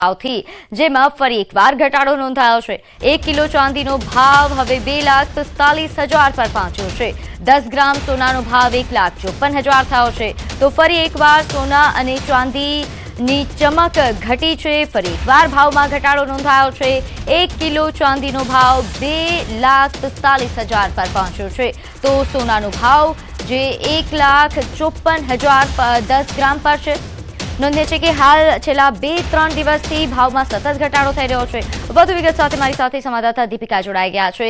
ભાવથી જેમાં ફરી એકવાર ઘટાડો નોંધાયો છે। 1 કિલો ચાંદીનો ભાવ હવે 2,45,000 પર પહોંચ્યો છે। 10 ગ્રામ સોનાનો ભાવ 1,54,000 થયો છે। તો ફરી એકવાર સોના અને ચાંદીની ચમક ઘટી છે। ફરી એકવાર ભાવમાં ઘટાડો નોંધાયો છે। 1 કિલો ચાંદીનો ભાવ 2,45,000 પર પહોંચ્યો છે। તો સોનાનો ભાવ જે 1,54,000 10 ગ્રામ પર છે। નોંધે છે કે હાલ છેલ્લા 2-3 દિવસથી ભાવમાં સતત ઘટાડો થઈ રહ્યો છે। વધુ વિગત સાથે મારી સાથે સંવાદદાતા દીપિકા જોડાઈ ગયા છે।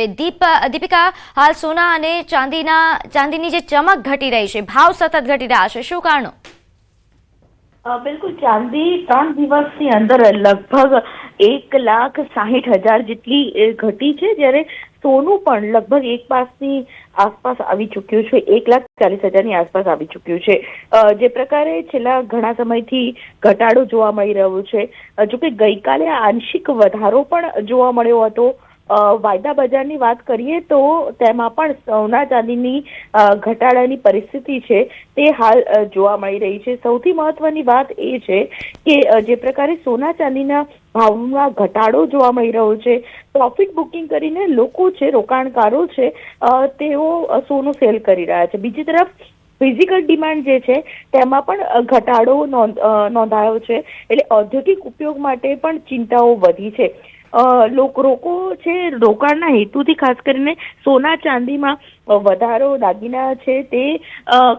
દીપિકા, હાલ સોના અને ચાંદીની જે ચમક ઘટી રહી છે, ભાવ સતત ઘટી રહ્યા છે, શું કારણો? બિલકુલ, ચાંદી 3 દિવસની અંદર લગભગ 1,60,000 જેટલી ઘટી છે, જ્યારે સોનું પણ લગભગ 1,05,000 આસપાસ આવી ચૂક્યું છે। 1,40,000 આસપાસ આવી ચૂક્યું છે। જે પ્રકારે છેલ્લા ઘણા સમયથી ઘટાડો જોવા મળી રહ્યો છે, જોકે ગઈકાલે આંશિક વધારો પણ જોવા મળ્યો હતો। વાયદા બજારની વાત કરીએ તો તેમાં પણ સોના ચાંદીની ઘટાડાની પરિસ્થિતિ છે તે હાલ જોવા મળી રહી છે। સૌથી મહત્વની વાત એ છે કે જે પ્રકારે સોના ચાંદીના ભાવમાં ઘટાડો જોવા મળી રહ્યો છે, પ્રોફિટ બુકિંગ કરીને લોકો છે, રોકાણકારો છે, તેઓ સોનું સેલ કરી રહ્યા છે। બીજી તરફ ફિઝિકલ ડિમાન્ડ જે છે તેમાં પણ ઘટાડો નોંધાયો છે, એટલે ઔદ્યોગિક ઉપયોગ માટે પણ ચિંતાઓ વધી છે। લોકો છે રોકાણના હેતુથી ખાસ કરીને સોના ચાંદીમાં વધારો દાગીના છે તે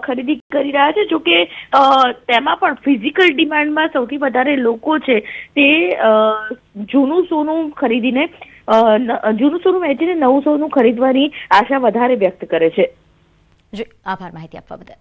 ખરીદી કરી રહ્યા છે। જોકે તેમાં પણ ફિઝિકલ ડિમાન્ડમાં સૌથી વધારે લોકો છે તે જૂનું સોનું ખરીદીને જૂનું સોનું વેચીને નવું સોનું ખરીદવાની આશા વધારે વ્યક્ત કરે છે। જી, આભાર માહિતી આપવા બદલ।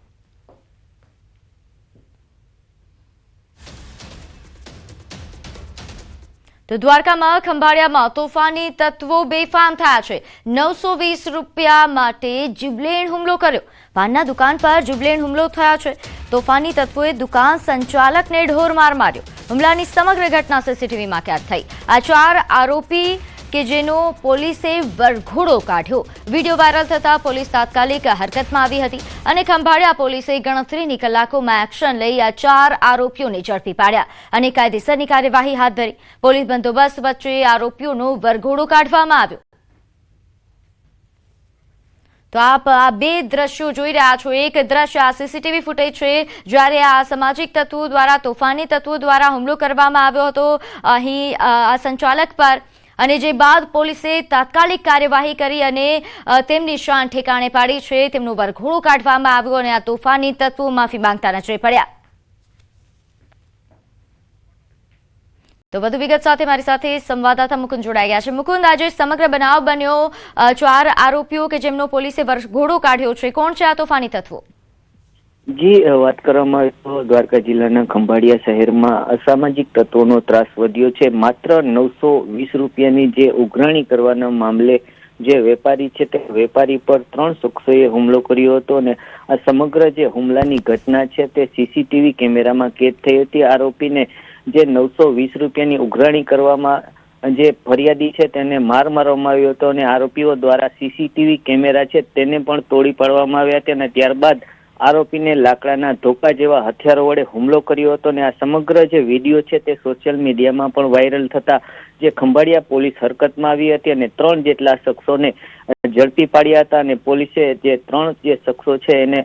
તો દ્વારકામાં ખંભાળિયામાં તોફાની તત્વો બેફામ થયા છે। 920 રૂપિયા માટે જીવલેણ હુમલો કર્યો। પાનના દુકાન પર જીવલેણ હુમલો થયો છે। તોફાની તત્વોએ દુકાન સંચાલકને ઢોરમાર માર્યો। હુમલાની સમગ્ર ઘટના સીસીટીવીમાં કેદ થઈ। આ 4 આરોપી કે જેનો પોલીસે વરઘોડો કાઢ્યો। વિડીયો વાયરલ થતા પોલીસ તાત્કાલિક હરકતમાં આવી હતી અને ખંભાળિયા પોલીસે ગણતરીની કલાકોમાં એક્શન લઈ આ 4 આરોપીઓને ઝડપી પાડ્યા અને કાયદેસરની કાર્યવાહી હાથ ધરી। પોલીસ બંદોબસ્ત વચ્ચે આરોપીઓનો વરઘોડો કાઢવામાં આવ્યો। તો આપ આ 2 દ્રશ્યો જોઈ રહ્યા છો। એક દ્રશ્ય આ સીસીટીવી ફૂટેજ છે, જ્યારે આ અસામાજિક તત્વો દ્વારા, તોફાની તત્વો દ્વારા હુમલો કરવામાં આવ્યો હતો અહીં આ સંચાલક પર, અને જે બાદ પોલીસે તાત્કાલિક કાર્યવાહી કરી અને તેમની શાન ઠેકાણે પાડી છે। તેમનો વરઘોડો કાઢવામાં આવ્યો અને આ તોફાની તત્વો માફી માંગતા નજરે પડ્યા। તો વધુ વિગત સાથે મારી સાથે સંવાદદાતા મુકુંદ જોડાઈ ગયા છે। મુકુંદ, આજે સમગ્ર બનાવ બન્યો, 4 આરોપીઓ કે જેમનો પોલીસે વરઘોડો કાઢ્યો છે, કોણ છે આ તોફાની તત્વો? જી, વાત કરવામાં આવે તો દ્વારકા જિલ્લાના ખંભાળિયા શહેરમાં અસામાજિક તત્વોનો ત્રાસ વધ્યો છે। માત્ર 920 રૂપિયાની જે ઉઘરાણી કરવાના મામલે જે વેપારી છે તે વેપારી પર 3 શખ્સોએ હુમલો કર્યો હતો અને આ સમગ્ર જે હુમલાની ઘટના છે તે સીસીટીવી કેમેરામાં કેદ થઈ હતી। આરોપીને જે 920 રૂપિયાની ઉઘરાણી કરવામાં જે ફરિયાદી છે તેને માર મારવામાં આવ્યો હતો અને આરોપીઓ દ્વારા સીસીટીવી કેમેરા છે તેને પણ તોડી પાડવામાં આવ્યા હતા અને ત્યારબાદ આરોપીને લાકડાના ધોકા જેવા હથિયારો વડે હુમલો કર્યો હતો અને આ સમગ્ર જે વિડીયો છે તે સોશિયલ મીડિયામાં પણ વાયરલ થતા જે ખંભાળિયા પોલીસ હરકતમાં આવી હતી અને 3 જેટલા શખ્સોને ઝડપી પાડ્યા હતા અને પોલીસે જે 3 જે શખ્સો છે એને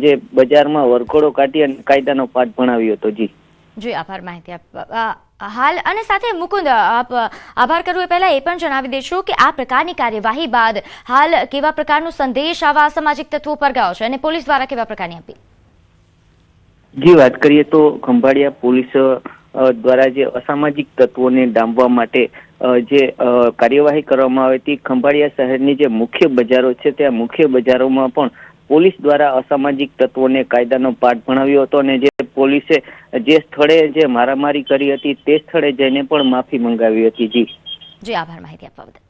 જે બજારમાં વરઘોડો કાઢી અને કાયદાનો પાઠ ભણાવ્યો હતો। જી, આભાર માહિતી આપવા। હાલ અને સાથે મુકુંદ, આપ આભાર કરવું એ પહેલા એ પણ જણાવી દેશો કે આ પ્રકારની કાર્યવાહી બાદ હાલ કેવા પ્રકારનો સંદેશ આવા અસામાજિક તત્વો પર ગયો છે અને પોલીસ દ્વારા કેવા પ્રકારની અપીલ? જી, વાત કરીએ તો ખંભાળિયા પોલીસ દ્વારા જે અસામાજિક તત્વોને ડામવા માટે જે કાર્યવાહી કરવામાં આવી હતી, ખંભાળિયા શહેરની જે મુખ્ય બજારો છે ત્યાં મુખ્ય બજારોમાં પણ પોલીસ દ્વારા અસામાજિક તત્વોને કાયદાનો પાઠ ભણાવ્યો હતો અને જે પોલીસે જે સ્થળે જે મારામારી કરી હતી તે સ્થળે જઈને પણ માફી મંગાવી હતી। જી, આભાર માહિતી આપવા બદલ।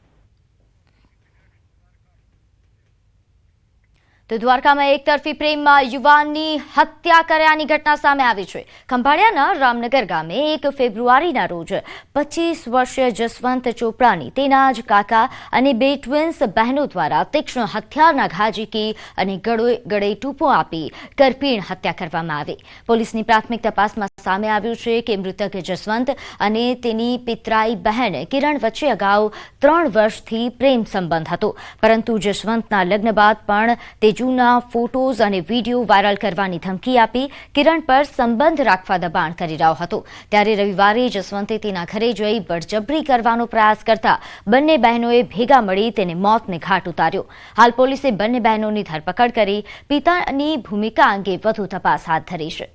તો દ્વારકામાં એકતરફી પ્રેમમાં યુવાનની હત્યા કર્યાની ઘટના સામે આવી છે। ખંભાળિયાના રામનગર ગામે 1 ફેબ્રુઆરીના રોજ 25 વર્ષીય જસવંત ચોપડાની તેના જ કાકા અને 2 ટ્વિન્સ બહેનો દ્વારા તીક્ષ્ણ હથિયારના ઘા ઝીકી અને ગળે ટૂંપો આપી કરપીણ હત્યા કરવામાં આવી। પોલીસની પ્રાથમિક તપાસમાં સામે આવ્યું છે કે મૃતક જસવંત અને તેની પિતરાઈ બહેન કિરણ વચ્ચે અગાઉ 3 વર્ષથી પ્રેમ સંબંધ હતો, પરંતુ જસવંતના લગ્ન બાદ પણ તેજુના ફોટોઝ અને વિડીયો વાયરલ કરવાની ધમકી આપી કિરણ પર સંબંધ રાખવા દબાણ કરી રહ્યો હતો। ત્યારે રવિવારે જસવંતે તેના ઘરે જઈ બળજબરી કરવાનો પ્રયાસ કરતા બંને બહેનોએ ભેગા મળી તેને મોતને ઘાટ ઉતાર્યો। હાલ પોલીસે બંને બહેનોની ધરપકડ કરી પિતાની ભૂમિકા અંગે વધુ તપાસ હાથ ધરી છે।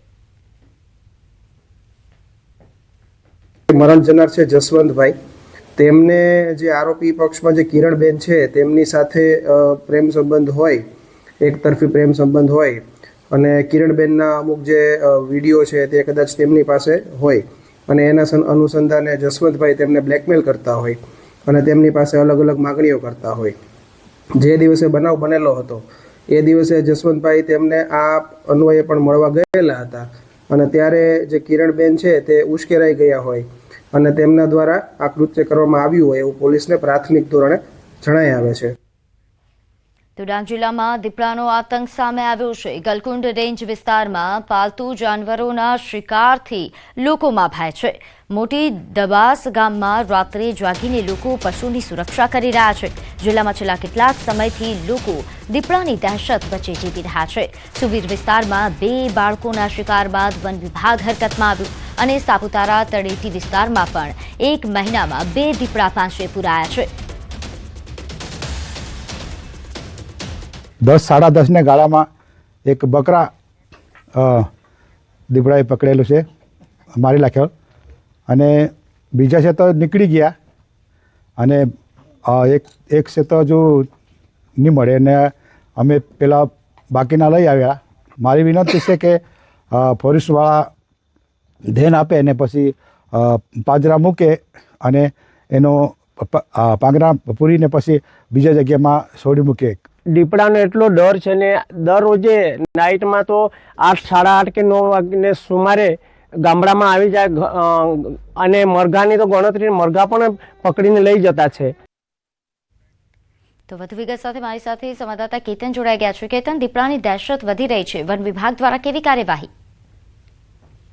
મરણ જનાર છે જસવંતભાઈ, તેમને જે આરોપી પક્ષમાં જે કિરણબેન છે તેમની સાથે પ્રેમ સંબંધ હોય, એક તરફી પ્રેમ સંબંધ હોય અને કિરણબેનના અમુક જે વિડીયો છે તે કદાચ તેમની પાસે હોય અને એના અનુસંધાને જસવંતભાઈ તેમને બ્લેકમેલ કરતા હોય અને તેમની પાસે અલગ અલગ માગણીઓ કરતા હોય। જે દિવસે બનાવ બનેલો હતો એ દિવસે જસવંતભાઈ તેમને આ અન્વયે પણ મળવા ગયેલા હતા અને ત્યારે જે કિરણબેન છે તે ઉશ્કેરાઈ ગયા હોય અને તેમના દ્વારા આ કૃત્ય કરવામાં આવ્યું હોય એવું પોલીસને પ્રાથમિક ધોરણે જણાઈ આવે છે। તો ડાંગ જિલ્લામાં દીપડાનો આતંક સામે આવ્યો છે। ગલકુંડ રેન્જ વિસ્તારમાં પાલતુ જાનવરોના શિકારથી લોકોમાં ભય છે। મોટી દબાસ ગામમાં રાત્રે જાગીને લોકો પશુની સુરક્ષા કરી રહ્યા છે। જિલ્લામાં છેલ્લા કેટલાક સમયથી લોકો દીપડાની દહેશત વચ્ચે જીવી રહ્યા છે। સુબીર વિસ્તારમાં 2 બાળકોના શિકાર બાદ વન વિભાગ હરકતમાં આવ્યું અને સાપુતારા તળેટી વિસ્તારમાં પણ 1 મહિનામાં 2 દીપડા પાંજરે પુરાયા છે। 10-10:30 ને ગાળામાં એક બકરા દીપડાએ પકડેલું છે, મારી નાખ્યો અને બીજા છે તો નીકળી ગયા અને એક છે તો હજુ નહીં મળે અને અમે પેલા બાકીના લઈ આવ્યા। મારી વિનંતી છે કે ફોરેસ્ટવાળા ધ્યાન આપે અને પછી પાંજરા મૂકે અને એનો પાંજરા પૂરીને પછી બીજા જગ્યામાં છોડી મૂકે। દીપડાનો એટલો ડર છે ને દરરોજે નાઇટમાં તો 8, 8:30 કે 9 વાગ્યે સુમારે ગામડામાં આવી જાય અને મરઘાની તો ગણતરી મરઘા પણ પકડીને લઈ જતા છે। તો વધુ વિગત સાથે મારી સાથે સંવાદદાતા કેતન જોડાઈ ગયા છે। કેતન, દીપડાની દહેશત વધી રહી છે, વન વિભાગ દ્વારા કેવી કાર્યવાહી?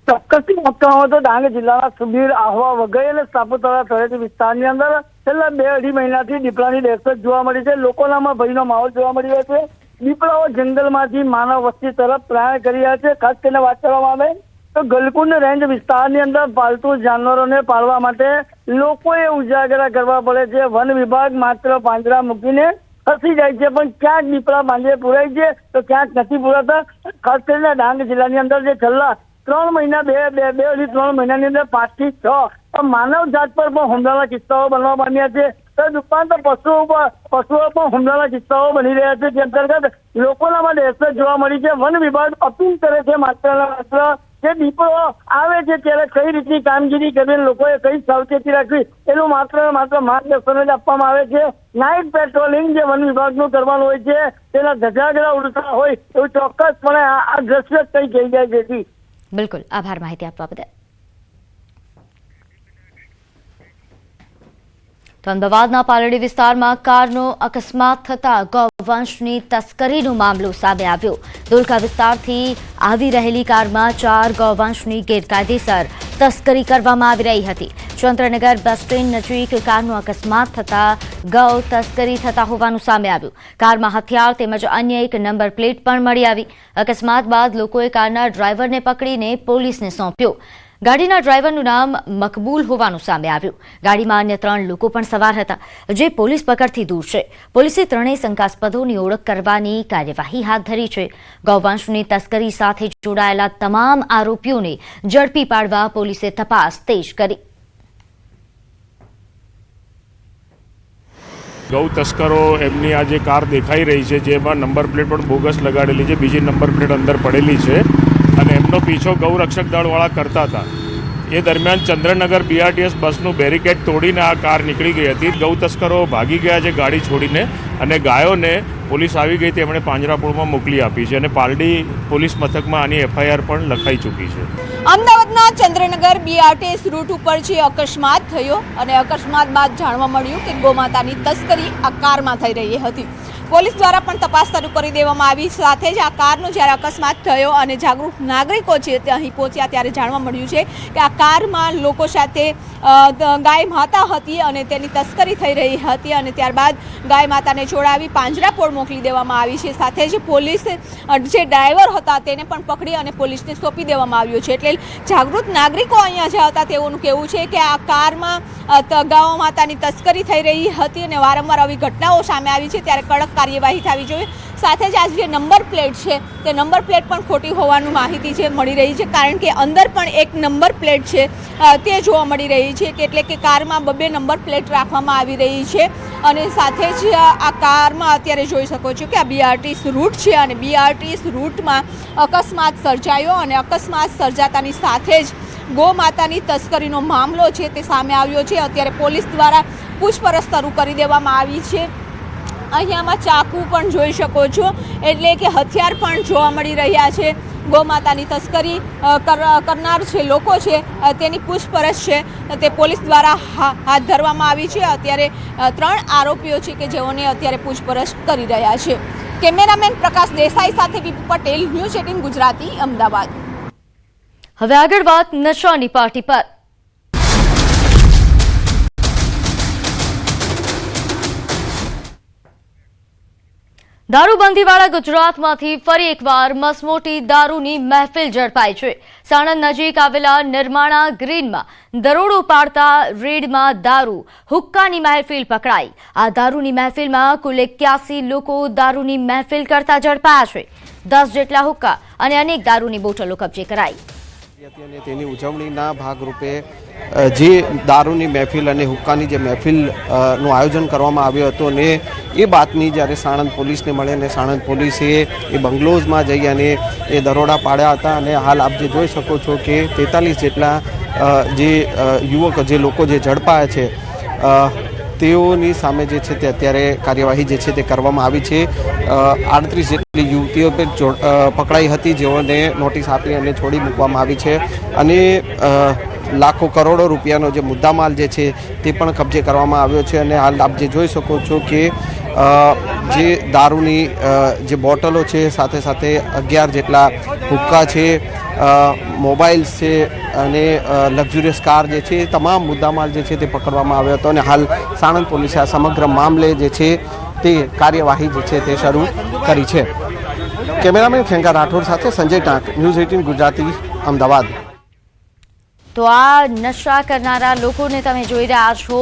ચોક્કસથી વાત કરવામાં તો ડાંગ જિલ્લાના સુબીર, આહવા, વઘઈ અને સાપુતારા તળેટી વિસ્તારની અંદર છેલ્લા 2-2.5 મહિનાથી દીપડાની દહેશત જોવા મળી છે। લોકોનામાં ભયનો માહોલ જોવા મળી રહ્યો છે। દીપડાઓ જંગલમાંથી માનવ વસ્તી તરફ પ્રયાણ કરી રહ્યા છે। ખાસ કરીને વાત કરવામાં આવે તો ગલકુંડ રેન્જ વિસ્તારની અંદર પાલતુ જાનવરોને પાળવા માટે લોકોએ ઉજાગરા કરવા પડે છે। વન વિભાગ માત્ર પાંજરા મૂકીને ખસી જાય છે, પણ ક્યાંક દીપડા પાંજરે પુરાય છે તો ક્યાંક નથી પુરાતા। ખાસ કરીને ડાંગ જિલ્લાની અંદર જે છેલ્લા 3 મહિના 2-3 મહિનાની અંદર 5 થી 6 માનવ જાત પર પણ હુમલાના કિસ્સાઓ બનવા માંડ્યા છે। તદ ઉપરાંત પશુઓ પણ હુમલાના કિસ્સાઓ બની રહ્યા છે, જે અંતર્ગત લોકોનામાં દહેશત જોવા મળી છે। વન વિભાગ અપીલ કરે છે માત્ર જે દીપડો આવે છે ત્યારે કઈ રીતની કામગીરી કરવી, લોકોએ કઈ સાવચેતી રાખવી એનું માત્ર માર્ગદર્શન જ આપવામાં આવે છે। નાઇટ પેટ્રોલિંગ જે વન વિભાગનું કરવાનું હોય છે તેના ધજાગરા ઉડતા હોય એવું ચોક્કસપણે આ દ્રશ્ય કઈ કહી જાય છે। બિલકુલ, આભાર માહિતી આપવા બદલ। તો અમદાવાદના પાલડી વિસ્તારમાં કારનો અકસ્માત થતા ગૌવંશની તસ્કરીનો મામલો સામે આવ્યો। ધોળકા વિસ્તારથી આવી રહેલી કારમાં 4 ગૌવંશની ગેરકાયદેસર તસ્કરી કરવામાં આવી રહી હતી। ચંદ્રનગર બસ સ્ટેન્ડ નજીક કારનો અકસ્માત થતા ગૌ તસ્કરી થતા હોવાનું સામે આવ્યું। કારમાં હથિયાર તેમજ અન્ય એક નંબર પ્લેટ પણ મળી આવી। અકસ્માત બાદ લોકોએ કારના ડ્રાઈવરને પકડીને પોલીસને સોંપ્યો। ગાડીના ડ્રાઈવરનું નામ મકબૂલ હોવાનું સામે આવ્યું। ગાડીમાં અન્ય 3 લોકો પણ સવાર હતા, જે પોલીસ પકડથી દૂર છે। પોલીસે 3 શંકાસ્પદોની ઓળખ કરવાની કાર્યવાહી હાથ ધરી છે। ગૌવંશની તસ્કરી સાથે જોડાયેલા તમામ આરોપીઓને ઝડપી પાડવા પોલીસે તપાસ તેજ કરી। ગૌ તસ્કરો એમની આ જે કાર દેખાઈ રહી છે જેમાં નંબર પ્લેટ પણ બોગસ લગાડેલી છે, બીજી નંબર પ્લેટ અંદર પડેલી છે અને એમનો પીછો ગૌરક્ષક દળવાળા કરતા હતા। એ દરમિયાન ચંદ્રનગર BRTS બસનું બેરિકેડ તોડીને આ કાર નીકળી ગઈ હતી। ગૌ તસ્કરો ભાગી ગયા છે ગાડી છોડીને અને ગાયોને પોલીસ આવી ગઈ તેમણે પાંજરાપોળમાં મોકલી આપી છે અને પાલડી પોલીસ મથકમાં આની FIR પણ લખાઈ ચૂકી છે। અમદાવાદના ચંદ્રનગર BRTS રૂટ ઉપર જે અકસ્માત થયો અને અકસ્માત બાદ જાણવા મળ્યું કે ગોમાતાની તસ્કરી આ કારમાં થઈ રહી હતી। પોલીસ દ્વારા પણ તપાસ શરૂ કરી દેવામાં આવી. સાથે જ આ કારનો જ્યારે અકસ્માત થયો અને જાગૃત નાગરિકો છે તે અહીં પહોંચ્યા ત્યારે જાણવા મળ્યું છે કે આ કારમાં લોકો સાથે ગાય માતા હતી અને તેની તસ્કરી થઈ રહી હતી અને ત્યારબાદ ગાય માતાને છોડાવી પાંજરાપોળ મોકલી દેવામાં આવી છે. સાથે જ પોલીસ જે ડ્રાઈવર હતા તેને પણ પકડી અને પોલીસને સોંપી દેવામાં આવ્યો છે. એટલે જાગૃત નાગરિકો અહીંયા જે હતા તેઓનું કહેવું છે કે આ કારમાં ગાય માતાની તસ્કરી થઈ રહી હતી અને વારંવાર આવી ઘટનાઓ સામે આવી છે ત્યારે કડક કાર્યવાહી થવી જોઈએ. સાથે જ આ જે નંબર પ્લેટ છે તે નંબર પ્લેટ પણ ખોટી હોવાનું માહિતી છે મળી રહી છે, કારણ કે અંદર પણ એક નંબર પ્લેટ છે તે જોવા મળી રહી છે કે એટલે કે કારમાં 2 નંબર પ્લેટ રાખવામાં આવી રહી છે. અને સાથે જ આ કારમાં અત્યારે જોઈ શકો છો કે આ BRTS રૂટ છે અને BRTS રૂટમાં અકસ્માત સર્જાયો અને અકસ્માત સર્જાતાની સાથે જ ગો માતાની તસ્કરીનો મામલો છે તે સામે આવ્યો છે. અત્યારે પોલીસ દ્વારા પૂછપરછ શરૂ કરી દેવામાં આવી છે. અહીંયામાં ચાકુ પણ જોઈ શકો છો, એટલે કે હથિયાર પણ જોવા મળી રહ્યા છે. ગૌમાતાની તસ્કરી કરનાર જે લોકો છે તેની પૂછપરછ છે તે પોલીસ દ્વારા હાથ ધરવામાં આવી છે. અત્યારે 3 આરોપીઓ છે કે જેઓને અત્યારે પૂછપરછ કરી રહ્યા છે. કેમેરામેન પ્રકાશ દેસાઈ સાથે વિપુ પટેલ, ન્યૂઝ 18 ગુજરાતી, અમદાવાદ. હવે આગળ વાત નશાની પાર્ટી પર. દારૂબંધીવાળા ગુજરાતમાંથી ફરી એકવાર મસમોટી દારૂની મહેફિલ ઝડપાઈ છે. સાણંદ નજીક આવેલા નિર્માણા ગ્રીનમાં દરોડો પાડતા રેડમાં દારૂ હુક્કાની મહેફિલ પકડાઈ. આ દારૂની મહેફિલમાં કુલ 81 લોકો દારૂની મહેફિલ કરતા ઝડપાયા છે. 10 જેટલા હુક્કા અને અનેક દારૂની બોટલો કબજે કરાઈ. તેની ઉજવણીના ભાગરૂપે જે દારૂની મહેફિલ અને હુક્કાની જે મહેફિલનું આયોજન કરવામાં આવ્યું હતું અને એ બાતમી જ્યારે સાણંદ પોલીસને મળે અને સાણંદ પોલીસે એ બંગલોઝમાં જઈ અને એ દરોડા પાડ્યા હતા. અને હાલ આપ જે જોઈ શકો છો કે 43 જેટલા જે યુવકો જે લોકો જે ઝડપાયા છે તેઓની સામે જે છે તે અત્યારે કાર્યવાહી જે છે તે કરવામાં આવી છે. 38 જેટલી યુવતીઓ પકડાઈ હતી જેઓને નોટિસ આપી અને છોડી મૂકવામાં આવી છે. અને લાખો કરોડો રૂપિયાનો જે મુદ્દામાલ જે છે તે પણ કબજે કરવામાં આવ્યો છે. અને હાલ આપ જે જોઈ શકો છો કે જે દારૂની જે બોટલો છે, સાથે સાથે 11 જેટલા હુક્કા છે, મોબાઈલ્સ છે અને લક્ઝુરિયસ કાર જે છે એ તમામ મુદ્દામાલ જે છે તે પકડવામાં આવ્યો હતો. અને હાલ સાણંદ પોલીસે આ સમગ્ર મામલે જે છે તે કાર્યવાહી જે છે તે શરૂ કરી છે. કેમેરામેન ખેંગા રાઠોડ સાથે સંજય ટાંક, ન્યૂઝ 18 ગુજરાતી, અમદાવાદ. તો આ નશા કરનારા લોકોને તમે જોઈ રહ્યા છો.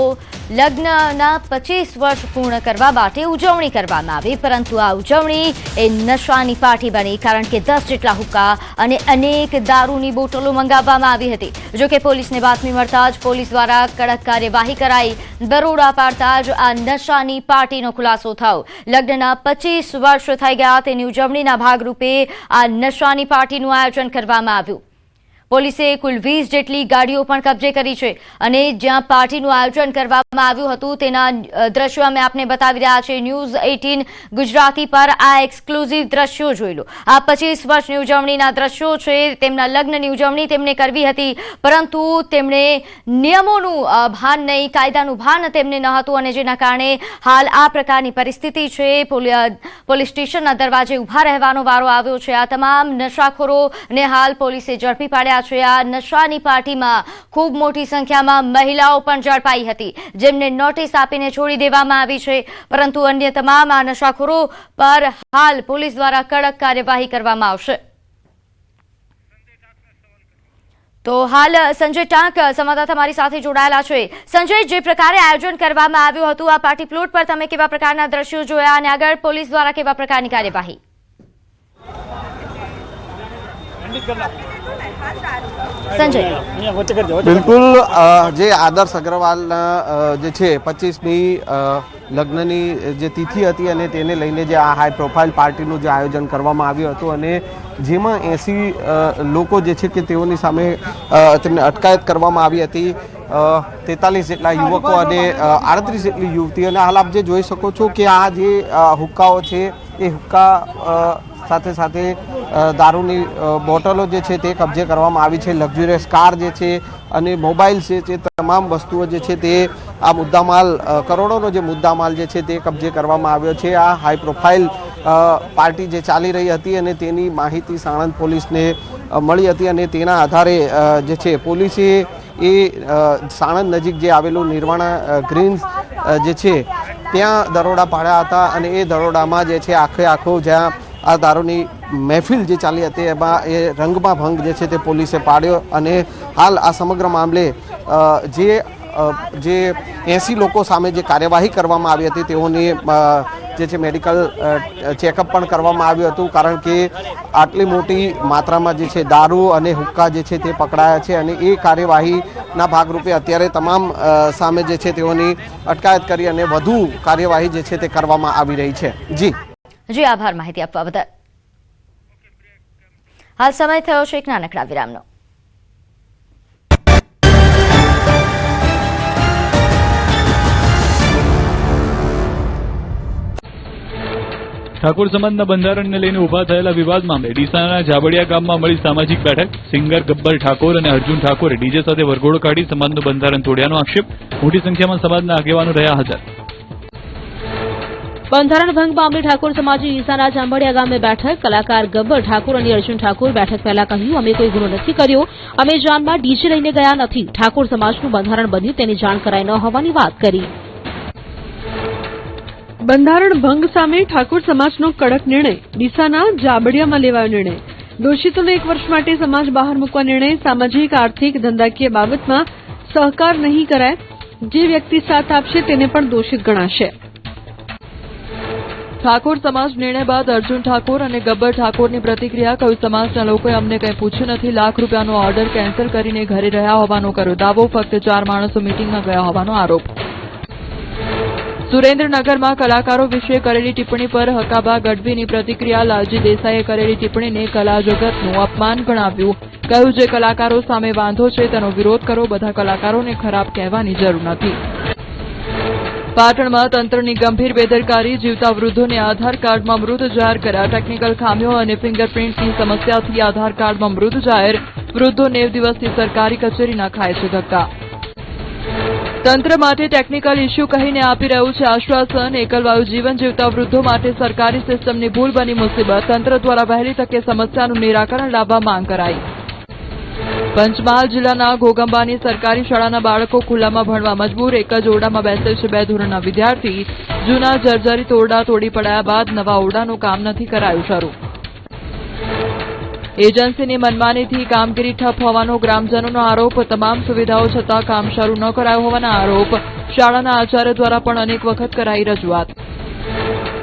લગ્નના 25 વર્ષ પૂર્ણ કરવા માટે ઉજવણી કરવામાં આવી, પરંતુ આ ઉજવણી એ નશાની પાર્ટી બની, કારણ કે 10 જેટલા હુક્કા અને અનેક દારૂની બોટલો મંગાવવામાં આવી હતી. જોકે પોલીસને બાતમી મળતા જ પોલીસ દ્વારા કડક કાર્યવાહી કરાઈ. દરોડા પાડતા જ આ નશાની પાર્ટીનો ખુલાસો થયો. લગ્નના 25 વર્ષ થઈ ગયા તેની ઉજવણીના ભાગરૂપે આ નશાની પાર્ટીનું આયોજન કરવામાં આવ્યું. પોલીસે કુલ 20 જેટલી ગાડીઓ પણ કબજે કરી છે અને જ્યાં પાર્ટીનું આયોજન કરવામાં આવ્યું હતું તેના દ્રશ્યો અમે આપને બતાવી રહ્યા છે. ન્યૂઝ 18 ગુજરાતી પર આ એક્સક્લુઝિવ દ્રશ્યો જોઈ લો. આ 25 વર્ષની ઉજવણીના દ્રશ્યો છે. તેમના લગ્નની ઉજવણી તેમને કરવી હતી, પરંતુ તેમણે નિયમોનું ભાન નહીં, કાયદાનું ભાન તેમને ન હતું અને જેના કારણે હાલ આ પ્રકારની પરિસ્થિતિ છે. પોલીસ સ્ટેશનના દરવાજે ઊભા રહેવાનો વારો આવ્યો છે. આ તમામ નશાખોરોને હાલ પોલીસે ઝડપી પાડ્યા છે. આ નશાની પાર્ટીમાં ખૂબ મોટી સંખ્યામાં મહિલાઓ પણ ઝડપાઈ હતી, જેમને નોટિસ આપીને છોડી દેવામાં આવી છે. પરંતુ અન્ય તમામ આ નશાખોરો પર હાલ પોલીસ દ્વારા કડક કાર્યવાહી કરવામાં આવશે. તો હાલ સંજય ટાંક સંવાદદાતા મારી સાથે જોડાયેલા છે. સંજય, જે પ્રકારે આયોજન કરવામાં આવ્યું હતું આ પાર્ટી પ્લોટ પર તમે કેવા પ્રકારના દ્રશ્યો જોયા અને આગળ પોલીસ દ્વારા કેવા પ્રકારની કાર્યવાહી? બિલકુલ, જે આદર્શ અગ્રવાલના જે છે 25મી લગ્નની જે તિથિ હતી અને તેને લઈને જે આ હાઈ પ્રોફાઇલ પાર્ટીનું જે આયોજન કરવામાં આવ્યું હતું અને જેમાં 80 લોકો જે છે કે તેઓની સામે તેમને અટકાયત કરવામાં આવી હતી. 43 જેટલા યુવકો અને 38 જેટલી યુવતીઓ. અને હાલ આપ જે જોઈ શકો છો કે આ જે હુક્કાઓ છે એ હુક્કા સાથે સાથે દારૂની બોટલો જે છે તે કબજે કરવામાં આવી છે, લક્ઝુરિયસ કાર જે છે અને મોબાઈલ છે, તે તમામ વસ્તુઓ જે છે તે આ મુદ્દામાલ કરોડોનો જે મુદ્દામાલ જે છે તે કબજે કરવામાં આવ્યો છે. આ હાઈ પ્રોફાઇલ પાર્ટી જે ચાલી રહી હતી અને તેની માહિતી સાણંદ પોલીસને મળી હતી અને તેના આધારે જે છે પોલીસે એ સાણંદ નજીક જે આવેલું નિર્વાણા ગ્રીન્સ જે છે ત્યાં દરોડા પાડ્યા હતા અને એ દરોડામાં જે છે આખો જ્યાં આ દારૂની મહેફિલ જે ચાલી હતી એમાં એ રંગમાં ભંગ જે છે તે પોલીસે પાડ્યો અને હાલ આ સમગ્ર મામલે જે 80 લોકો સામે જે કાર્યવાહી કરવામાં આવી હતી તેઓની જે છે મેડિકલ ચેકઅપ પણ કરવામાં આવ્યું હતું, કારણ કે આટલી મોટી માત્રામાં જે છે દારૂ અને હુક્કા જે છે તે પકડાયા છે અને એ કાર્યવાહીના ભાગરૂપે અત્યારે તમામ સામે જે છે તેઓની અટકાયત કરી અને વધુ કાર્યવાહી જે છે તે કરવામાં આવી રહી છે. જી આભાર માહિતી આપવા બદલ. હાલ સમય થયો છે એક નાનકડા વિરામનો. ઠાકોર સમાજના બંધારણને લઈને ઉભા થયેલા વિવાદ મામલે ડીસાના જાબડિયા ગામમાં મળી સામાજિક બેઠક. સિંગર ગબ્બર ઠાકોર અને અર્જુન ઠાકોરે ડીજે સાથે વરઘોડો કાઢી સમાજનું બંધારણ તોડ્યાનો આક્ષેપ. મોટી સંખ્યામાં સમાજના આગેવાનો રહ્યા હાજર. બંધારણ ભંગ મામલે ઠાકોર સમાજે ડીસાના જાંબડિયા ગામે બેઠક. કલાકાર ગબ્બર ઠાકોર અને અર્જુન ઠાકોર બેઠક પહેલા કહ્યું, અમે કોઈ ગુનો નથી કર્યો, અમે જાનમાં ડીજે લઈને ગયા નથી. ઠાકોર સમાજનું બંધારણ બન્યું તેની જાણ કરાઈ ન હોવાની વાત કરી. બંધારણ ભંગ સામે ઠાકોર સમાજનો કડક નિર્ણય. ડીસાના જાબડિયામાં લેવાયો નિર્ણય. દોષિતોને 1 વર્ષ માટે સમાજ બહાર મૂકવા નિર્ણય. સામાજિક, આર્થિક, ધંધાકીય બાબતમાં સહકાર નહીં કરાય. જે વ્યક્તિ સાથ આપશે તેને પણ દોષિત ગણાશે. ઠાકોર સમાજ નિર્ણય બાદ અર્જુન ઠાકોર અને ગબ્બર ઠાકોરની પ્રતિક્રિયા. કહ્યું, સમાજના લોકોએ અમને કંઈ પૂછ્યું નથી. લાખ રૂપિયાનો ઓર્ડર કેન્સલ કરીને ઘરે રહ્યા હોવાનો કર્યો દાવો. ફક્ત 4 માણસો મીટિંગમાં ગયા હોવાનો આરોપ. સુરેન્દ્રનગરમાં કલાકારો વિશે કરેલી ટિપ્પણી પર હકાબા ગઢવીની પ્રતિક્રિયા. લાલજી દેસાઈએ કરેલી ટિપ્પણીને કલા જગતનું અપમાન ગણાવ્યું. કહ્યું, જે કલાકારો સામે વાંધો છે તેનો વિરોધ કરો, બધા કલાકારોને ખરાબ કહેવાની જરૂર નથી. પાટણમાં તંત્રની ગંભીર બેદરકારી. જીવતા વૃદ્ધોને આધાર કાર્ડમાં મૃત જાહેર કર્યા. ટેકનિકલ ખામીઓ અને ફિંગરપ્રિન્ટની સમસ્યાથી આધાર કાર્ડમાં મૃત જાહેર. વૃદ્ધો 90 દિવસથી સરકારી કચેરીના ખાય છે ધક્કા. તંત્ર માટે ટેકનિકલ ઇસ્યુ કહીને આપી રહ્યું છે આશ્વાસન. એકલવાયુ જીવન જીવતા વૃદ્ધો માટે સરકારી સિસ્ટમની ભૂલ બની મુસીબત. તંત્ર દ્વારા વહેલી તકે સમસ્યાનું નિરાકરણ લાવવા માંગ કરાઈ. પંચમહાલ જિલ્લાના ઘોગંબાની સરકારી શાળાના બાળકો ખુલ્લામાં ભણવા મજબૂર. એક જ ઓરડામાં બેસે છે 2 ધોરણના વિદ્યાર્થી. જૂના જર્જરિત ઓરડા તોડી પડાયા બાદ નવા ઓરડાનું કામ નથી કરાયું શરૂ. એજન્સીની મનમાનીથી કામગીરી ઠપ હોવાનો ગ્રામજનોનો આરોપ. તમામ સુવિધાઓ છતાં કામ શરૂ ન કરાયો હોવાના આરોપ. શાળાના આચાર્ય દ્વારા પણ અનેક વખત કરાઈ રજૂઆત.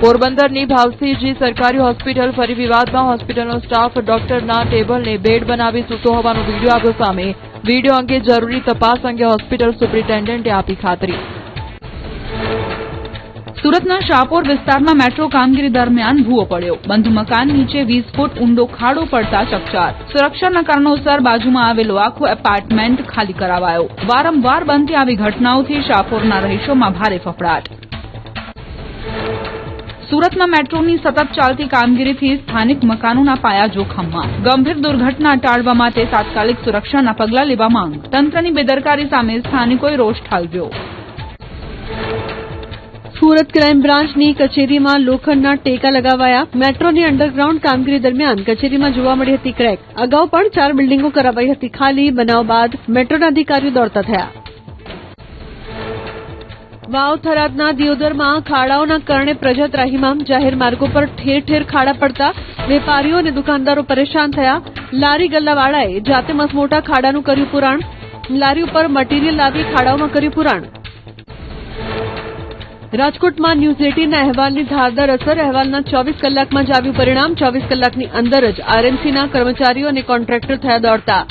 પોરબંદરની ભાવસીજી સરકારી હોસ્પિટલ ફરી વિવાદમાં. હોસ્પિટલનો સ્ટાફ ડોક્ટરના ટેબલને બેડ બનાવી સૂતો હોવાનો વીડિયો આવ્યો સામે. વીડિયો અંગે જરૂરી તપાસ અંગે હોસ્પિટલ સુપ્રિન્ટેન્ડન્ટે આપી ખાતરી. સુરતના શાહપોર વિસ્તારમાં મેટ્રો કામગીરી દરમિયાન ભૂવો પડ્યો. બંધ મકાન નીચે 20 ફૂટ ઊંડો ખાડો પડતા ચકચાર. સુરક્ષાના કારણોસર બાજુમાં આવેલો આખો એપાર્ટમેન્ટ ખાલી કરાવાયો. વારંવાર બનતી આવી ઘટનાઓથી શાહપોરના રહીશોમાં ભારે ફફડાટ. સુરતમાં મેટ્રોની સતત ચાલતી કામગીરીથી સ્થાનિક મકાનોના પાયા જોખમમાં. ગંભીર દુર્ઘટના ટાળવા માટે તાત્કાલિક સુરક્ષાના પગલાં લેવા માંગ. તંત્રની બેદરકારી સામે સ્થાનિકોએ રોષ ઠાલવ્યો. સુરત ક્રાઇમ બ્રાન્ચની કચેરીમાં લોખંડના ટેકા લગાવાયા. મેટ્રોની અંડરગ્રાઉન્ડ કામગીરી દરમિયાન કચેરીમાં જોવા મળી હતી ક્રેક. અગાઉ પણ 4 બિલ્ડિંગો કરાવાઈ હતી ખાલી. બનાવ બાદ મેટ્રોના અધિકારીઓ દોડતા થયા. વાવ થરાદના દિયોદરમાં ખાડાઓના કારણે પ્રજા ત્રાહિમામ. જાહેર માર્ગો પર ઠેર ઠેર ખાડા પડતા વેપારીઓ અને દુકાનદારો પરેશાન થયા. લારી ગલ્લાવાળાએ જાતે મસમોટા ખાડાનું કર્યું પુરાણ. લારી ઉપર મટીરીયલ લાવી ખાડાઓમાં કર્યું પુરાણ. રાજકોટમાં ન્યૂઝ 18ના અહેવાલની ધારદાર અસર. અહેવાલના 24 કલાકમાં જ આવ્યું પરિણામ. 24 કલાકની અંદર જ આરએમસીના કર્મચારીઓ અને કોન્ટ્રાક્ટર થયા દોડતા.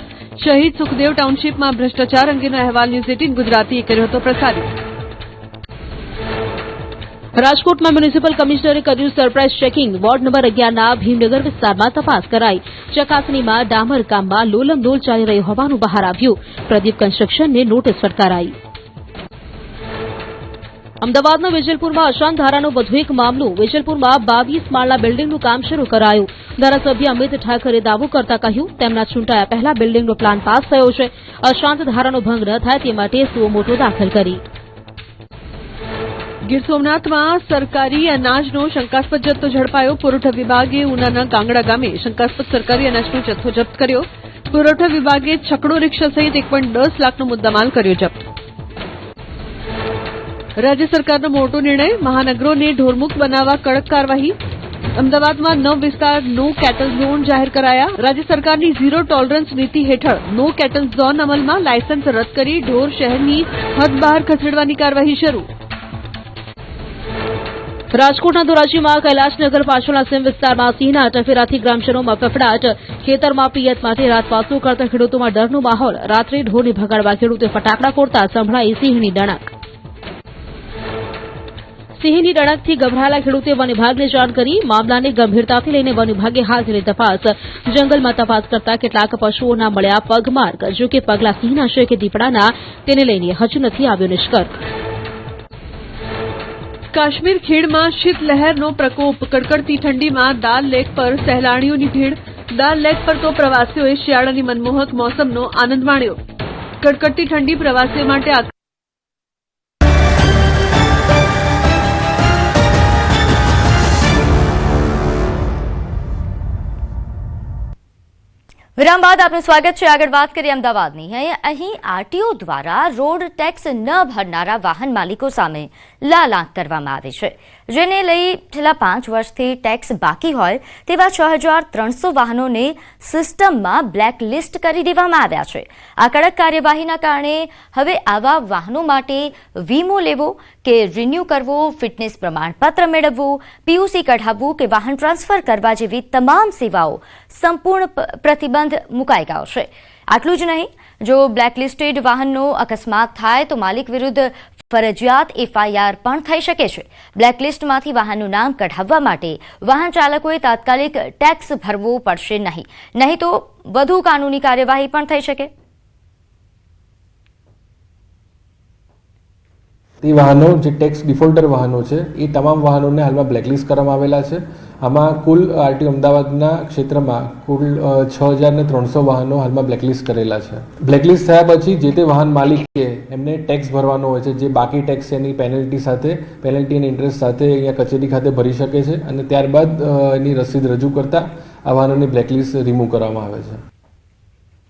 શહીદ સુખદેવ ટાઉનશીપમાં ભ્રષ્ટાચાર અંગેનો અહેવાલ ન્યૂઝ 18 ગુજરાતીએ કર્યો હતો પ્રસારિત. રાજકોટમાં મ્યુનિસિપલ કમિશનરે કર્યું surprise checking. Ward number 11ના Bhimnagar વિસ્તારમાં તપાસ કરાઈ. ચકાસણીમાં ડામર કામમાં લોલમડોલ ચાલી રહ્યું હોવાનું બહાર આવ્યું. પ્રદીપ કન્સ્ટ્રક્શનને નોટિસ ફટકારાઈ. અમદાવાદના વેજલપુરમાં અશાંત ધારાનો વધુ એક મામલો. વેજલપુરમાં 22 માળના બિલ્ડિંગનું કામ શરૂ કરાયું. ધારાસભ્ય અમિત ઠાકરે દાવો કરતા કહ્યું, તેમના ચૂંટાયા પહેલા બિલ્ડિંગનો પ્લાન પાસ થયો છે. અશાંત ધારાનો ભંગ ન થાય તે માટે સુઓ મોટો દાખલ કરી. ગીર સોમનાથમાં સરકારી અનાજનો શંકાસ્પદ જથ્થો ઝડપાયો. પુરવઠા વિભાગે ઉનાના કાંગડા ગામે શંકાસ્પદ સરકારી અનાજનો જથ્થો જપ્ત કર્યો. પુરવઠા વિભાગે છકડો રિક્ષા સહિત 1.10 લાખનો મુદ્દામાલ કર્યો જપ્ત. રાજ્ય સરકારનો મોટો નિર્ણય, મહાનગરોને ઢોરમુક્ત બનાવવા કડક કાર્યવાહી. અમદાવાદમાં 9 વિસ્તાર નો કેટલ ઝોન જાહેર કરાયા. રાજ્ય સરકારની ઝીરો ટોલરન્સ નીતિ હેઠળ નો કેટલ ઝોન અમલમાં. લાયસન્સ રદ કરી ઢોર શહેરની હદ બહાર ખસેડવાની કાર્યવાહી શરૂ. રાજકોટના ધોરાજીમાં કૈલાશનગર પાછળના સીમ વિસ્તારમાં સિંહના અટફેરાથી ગ્રામજનોમાં ફફડાટ. ખેતરમાં પિયત માટે રાતવાસો કરતા ખેડૂતોમાં ડરનો માહોલ. રાત્રે ઢોરને ભગાડવા ખેડૂતે ફટાકડા ફોડતા સંભળાઈ સિંહની ડણક. સિંહની ડણકથી ગભરાયેલા ખેડૂતે વન વિભાગને જાણ કરી. મામલાને ગંભીરતાથી લઈને વન વિભાગે હાથ ધરી તપાસ. જંગલમાં તપાસ કરતા કેટલાક પશુઓના મળ્યા પગમાર્ગ. જો કે પગલા સિંહના છે કે દીપડાના તેને લઈને હજુ નથી આવ્યો નિષ્કર્ષ. કાશ્મીર ખીણમાં શીતલહેરનો પ્રકોપ. કડકડતી ઠંડીમાં દાલ લેક પર સહેલાણીઓની ભીડ. દાલ લેક પર તો પ્રવાસીઓએ શિયાળાની મનમોહક મોસમનો આનંદ માણ્યો. કડકડતી ઠંડી પ્રવાસીઓ માટે વિરામ બાદ આપનું સ્વાગત છે. આગળ વાત કરીએ અમદાવાદની. અહીં આરટીઓ દ્વારા રોડ ટેક્સ ન ભરનારા વાહન માલિકો સામે લાલાંક કરવામાં આવી છે, જેને લઈ છેલ્લા 5 વર્ષથી ટેક્સ બાકી હોય તેવા 6,300 વાહનોને સિસ્ટમમાં બ્લેકલિસ્ટ કરી દેવામાં આવ્યા છે. આ કડક કાર્યવાહીના કારણે હવે આવા વાહનો માટે વીમો લેવો કે રિન્યૂ કરવો, ફિટનેસ પ્રમાણપત્ર મેળવવું, પીયુસી કઢાવવું કે વાહન ટ્રાન્સફર કરવા જેવી તમામ સેવાઓ સંપૂર્ણ પ્રતિબંધ મુકાઈ ગયો છે. આટલું જ નહીં, જો બ્લેકલિસ્ટેડ વાહનનો અકસ્માત થાય તો માલિક વિરુદ્ધ ફરજિયાત એફઆઈઆર પણ થઈ શકે છે. બ્લેકલિસ્ટમાંથી વાહનનું નામ કઢાવવા માટે વાહન ચાલકોએ તાત્કાલિક ટેક્સ ભરવો પડશે નહીં તો વધુ કાનૂની કાર્યવાહી પણ થઈ શકે. તે વાહનો જે ટેક્સ ડિફોલ્ટર વાહનો છે એ તમામ વાહનોને હાલમાં બ્લેકલિસ્ટ કરવામાં આવેલા છે. આમાં કુલ આરટીઓ અમદાવાદના ક્ષેત્રમાં કુલ 6,300 વાહનો હાલમાં બ્લેકલિસ્ટ કરેલા છે. બ્લેકલિસ્ટ થયા પછી જે તે વાહન માલિકે એમને ટેક્સ ભરવાનો હોય છે. જે બાકી ટેક્સ એની પેનલ્ટી અને ઇન્ટરેસ્ટ સાથે અહીંયા કચેરી ખાતે ભરી શકે છે અને ત્યારબાદ એની રસીદ રજૂ કરતા આ વાહનોની બ્લેકલિસ્ટ રિમૂવ કરવામાં આવે છે.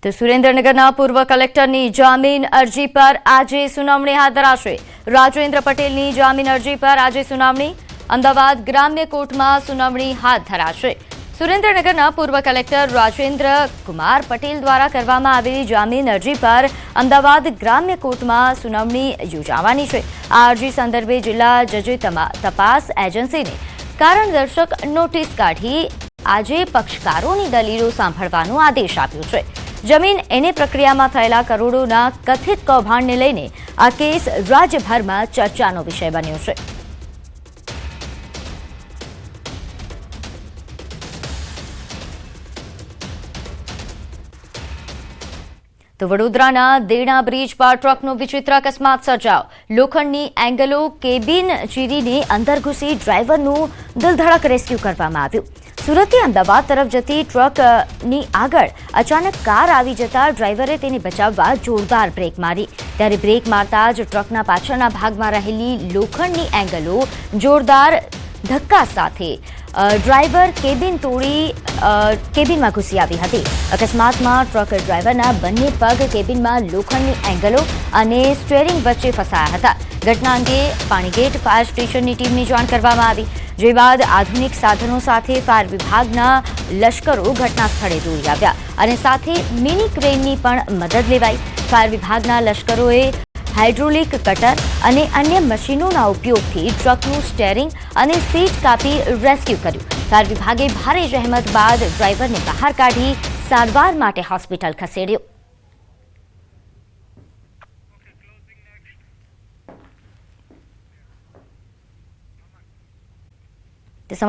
તો સુરેન્દ્રનગરના પૂર્વ કલેક્ટરની જામીન અરજી પર આજે સુનાવણી હાથ ધરાશે. રાજેન્દ્ર પટેલની જામીન અરજી પર આજે સુનાવણી. અમદાવાદ ગ્રામ્ય કોર્ટમાં સુનાવણી હાથ ધરાશે. સુરેન્દ્રનગરના પૂર્વ કલેક્ટર રાજેન્દ્ર કુમાર પટેલ દ્વારા કરવામાં આવેલી જામીન અરજી પર અમદાવાદ ગ્રામ્ય કોર્ટમાં સુનાવણી યોજાવાની છે. આ અરજી સંદર્ભે જિલ્લા જજે તપાસ એજન્સીને કારણદર્શક નોટિસ કાઢી આજે પક્ષકારોની દલીલો સાંભળવાનો આદેશ આપ્યો છે. જમીન એને પ્રક્રિયામાં થયેલા કરોડોના કથિત કૌભાંડને લઈને આ કેસ રાજ્યભરમાં ચર્ચાનો વિષય બન્યો છે. તો વડોદરાના દેણા બ્રિજ પર ટ્રકનો વિચિત્ર અકસ્માત સર્જાયો. લોખંડની એંગલો કેબિન ચીરીને અંદર ઘૂસી ડ્રાઈવરનું દિલધડક રેસ્ક્યુ કરવામાં આવ્યું. સુરતથી અમદાવાદ તરફ જતી ટ્રકની આગળ અચાનક કાર આવી જતા ડ્રાઈવરે તેને બચાવવા જોરદાર બ્રેક મારી. ત્યારે બ્રેક મારતા જ ટ્રકના પાછળના ભાગમાં રહેલી લોખંડની એંગલો જોરદાર ધક્કા સાથે ડ્રાઈવર કેબિન તોડી કેબિનમાં ઘૂસી આવી હતી. અકસ્માતમાં ટ્રક ડ્રાઈવરના બંને પગ કેબિનમાં લોખંડની એંગલો અને સ્ટીયરિંગ વચ્ચે ફસાયા હતા. ઘટના અંગે પાણીગેટ ફાયર સ્ટેશનની ટીમને જાણ કરવામાં આવી, જે બાદ આધુનિક સાધનો સાથે ફાયર વિભાગના લશ્કરો ઘટના સ્થળે દોડી આવ્યા અને સાથે મિની ક્રેનની પણ મદદ લેવાઈ. ફાયર વિભાગના લશ્કરોએ હાઇડ્રોલિક કટર અને અન્ય મશીનોના ઉપયોગથી ટ્રકનું સ્ટીયરિંગ અને સીટ કાપી રેસ્ક્યુ કર્યું. ફાયર વિભાગે ભારે જહેમત બાદ ડ્રાઈવરને બહાર કાઢી સારવાર માટે હોસ્પિટલ ખસેડ્યો.